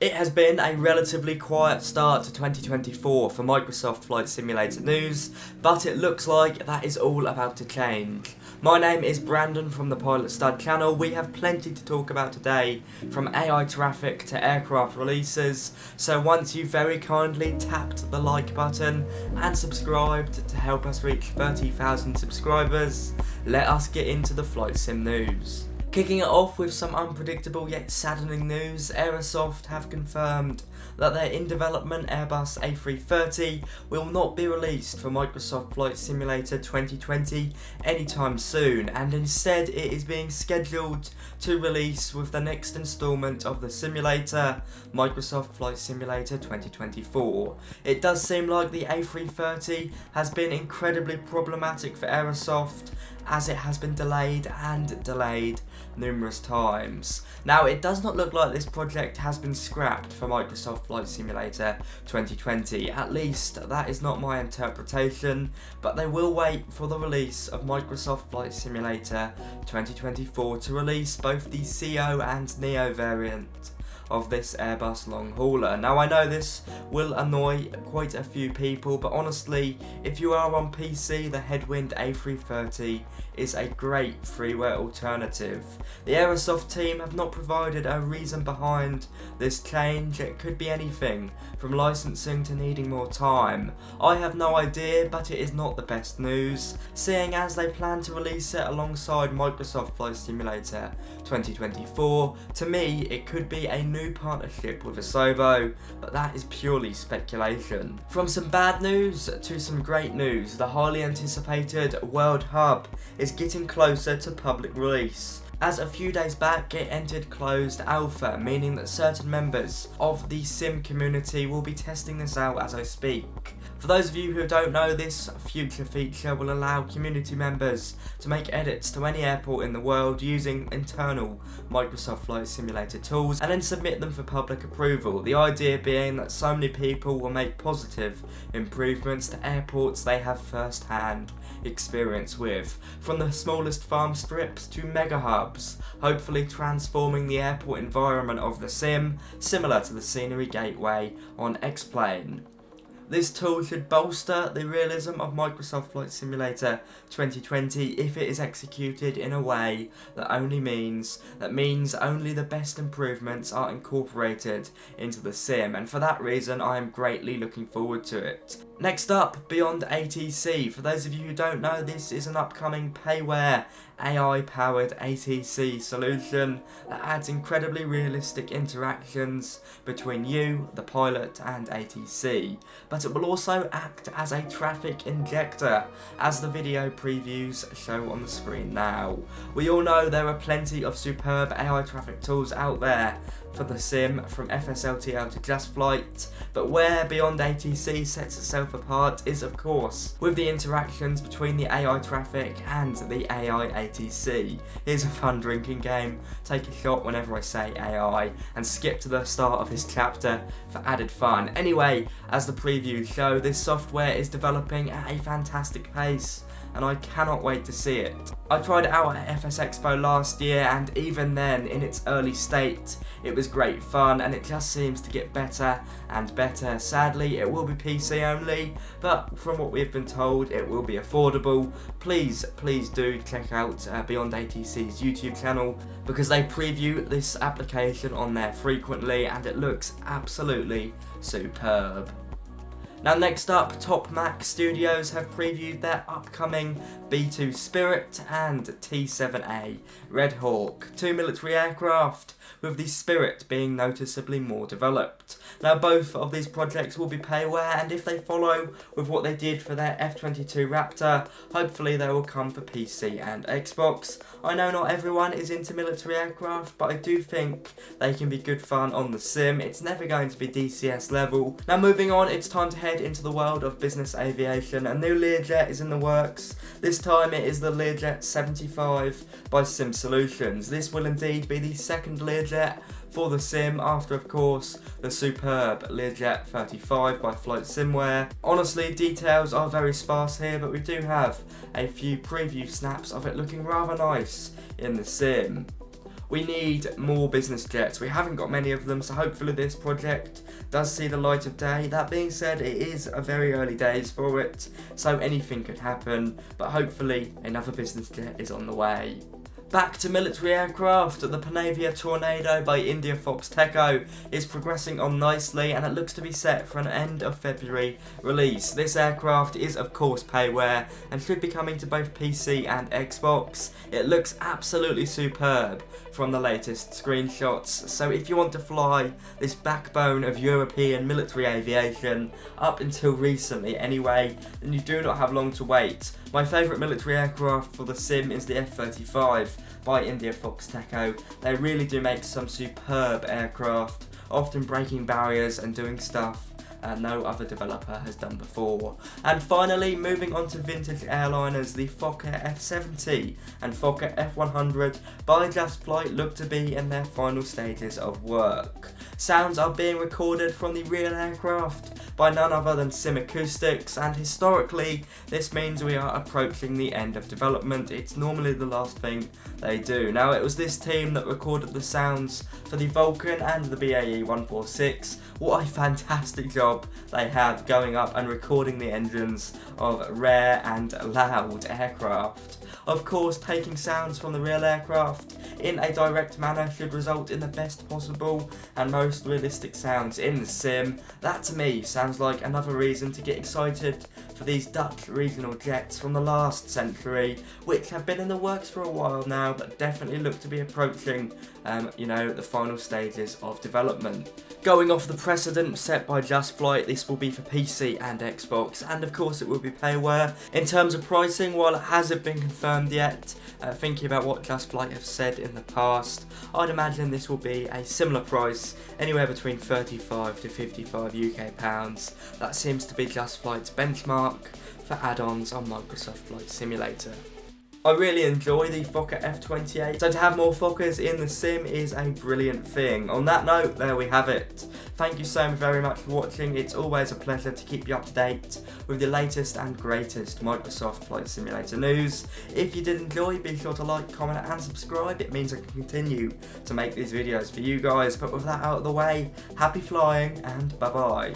It has been a relatively quiet start to 2024 for Microsoft Flight Simulator news, but it looks like that is all about to change. My name is Brandon from the Pilot Stud channel. We have plenty to talk about today, from AI traffic to aircraft releases, so once you very kindly tapped the like button and subscribed to help us reach 30,000 subscribers, let us get into the flight sim news. Kicking it off with some unpredictable yet saddening news, Aerosoft have confirmed that their in-development Airbus A330 will not be released for Microsoft Flight Simulator 2020 anytime soon, and instead it is being scheduled to release with the next installment of the simulator, Microsoft Flight Simulator 2024. It does seem like the A330 has been incredibly problematic for Aerosoft, as it has been delayed and delayed numerous times. Now, it does not look like this project has been scrapped for Microsoft Flight Simulator 2020, at least that is not my interpretation, but they will wait for the release of Microsoft Flight Simulator 2024 to release both the CO and Neo variant of this Airbus long hauler. Now, I know this will annoy quite a few people, but honestly, if you are on PC, the Headwind A330 is a great freeware alternative. The Aerosoft team have not provided a reason behind this change. It could be anything from licensing to needing more time. I have no idea, but it is not the best news, seeing as they plan to release it alongside Microsoft Flight Simulator 2024. To me, it could be a new partnership with Asobo, but that is purely speculation. From some bad news to some great news, the highly anticipated World Hub is getting closer to public release, as a few days back it entered closed alpha, meaning that certain members of the sim community will be testing this out as I speak. For those of you who don't know, this future feature will allow community members to make edits to any airport in the world using internal Microsoft Flight Simulator tools and then submit them for public approval. The idea being that so many people will make positive improvements to airports they have first-hand experience with, from the smallest farm strips to mega hubs, hopefully transforming the airport environment of the sim similar to the scenery gateway on X-Plane. This tool should bolster the realism of Microsoft Flight Simulator 2020 if it is executed in a way that means only the best improvements are incorporated into the sim, and for that reason I am greatly looking forward to it. Next up, BeyondATC. For those of you who don't know, this is an upcoming payware AI-powered ATC solution that adds incredibly realistic interactions between you, the pilot, and ATC. But it will also act as a traffic injector, as the video previews show on the screen now. We all know there are plenty of superb AI traffic tools out there for the sim, from FSLTL to Just Flight, but where BeyondATC sets itself apart is, of course, with the interactions between the AI traffic and the AI ATC. Here's a fun drinking game. Take a shot whenever I say AI, and skip to the start of this chapter for added fun. Anyway, as the previews show, this software is developing at a fantastic pace, and I cannot wait to see it. I tried it out at FS Expo last year, and even then, in its early state, it was great fun, and it just seems to get better and better. Sadly, it will be PC only, but from what we've been told, it will be affordable. Please do check out BeyondATC's YouTube channel, because they preview this application on there frequently, and it looks absolutely superb. Now, next up, Top Mac Studios have previewed their upcoming B2 Spirit and T7A Red Hawk, two military aircraft, with the Spirit being noticeably more developed. Now, both of these projects will be payware, and if they follow with what they did for their F-22 Raptor, hopefully they will come for PC and Xbox. I know not everyone is into military aircraft, but I do think they can be good fun on the sim. It's never going to be DCS level. Now, moving on, it's time to head into the world of business aviation. A new Learjet is in the works. This time it is the Learjet 75 by Sim Solutions. This will indeed be the second Learjet for the sim after, of course, the superb Learjet 35 by Flight Simware. Honestly, details are very sparse here, but we do have a few preview snaps of it looking rather nice in the sim. We need more business jets. We haven't got many of them, so hopefully this project does see the light of day. That being said, it is a very early days for it, so anything could happen, but hopefully another business jet is on the way. Back to military aircraft, the Panavia Tornado by India Fox Techo is progressing on nicely, and it looks to be set for an end of February release. This aircraft is of course payware and should be coming to both PC and Xbox. It looks absolutely superb from the latest screenshots, so if you want to fly this backbone of European military aviation, up until recently anyway, then you do not have long to wait. My favourite military aircraft for the sim is the F35 by India Fox Techo. They really do make some superb aircraft, often breaking barriers and doing stuff no other developer has done before. And finally, moving on to vintage airliners, the Fokker F70 and Fokker F100 by Just Flight look to be in their final stages of work. Sounds are being recorded from the real aircraft by none other than Sim Acoustics, and historically this means we are approaching the end of development. It's normally the last thing they do. Now, it was this team that recorded the sounds for the Vulcan and the BAE 146. What a fantastic job they have going up and recording the engines of rare and loud aircraft. Of course, taking sounds from the real aircraft in a direct manner should result in the best possible and most realistic sounds in the sim. That to me sounds like another reason to get excited for these Dutch regional jets from the last century, which have been in the works for a while now, but definitely look to be approaching the final stages of development. Going off the precedent set by Just Flight, this will be for PC and Xbox, and of course it will be payware. In terms of pricing, while it hasn't been confirmed yet, thinking about what Just Flight have said in the past, I'd imagine this will be a similar price, anywhere between 35 to 55 UK pounds. That seems to be Just Flight's benchmark for add-ons on Microsoft Flight Simulator. I really enjoy the Fokker F28, so to have more Fokkers in the sim is a brilliant thing. On that note, there we have it. Thank you so very much for watching. It's always a pleasure to keep you up to date with the latest and greatest Microsoft Flight Simulator news. If you did enjoy, be sure to like, comment and subscribe. It means I can continue to make these videos for you guys. But with that out of the way, happy flying and bye bye.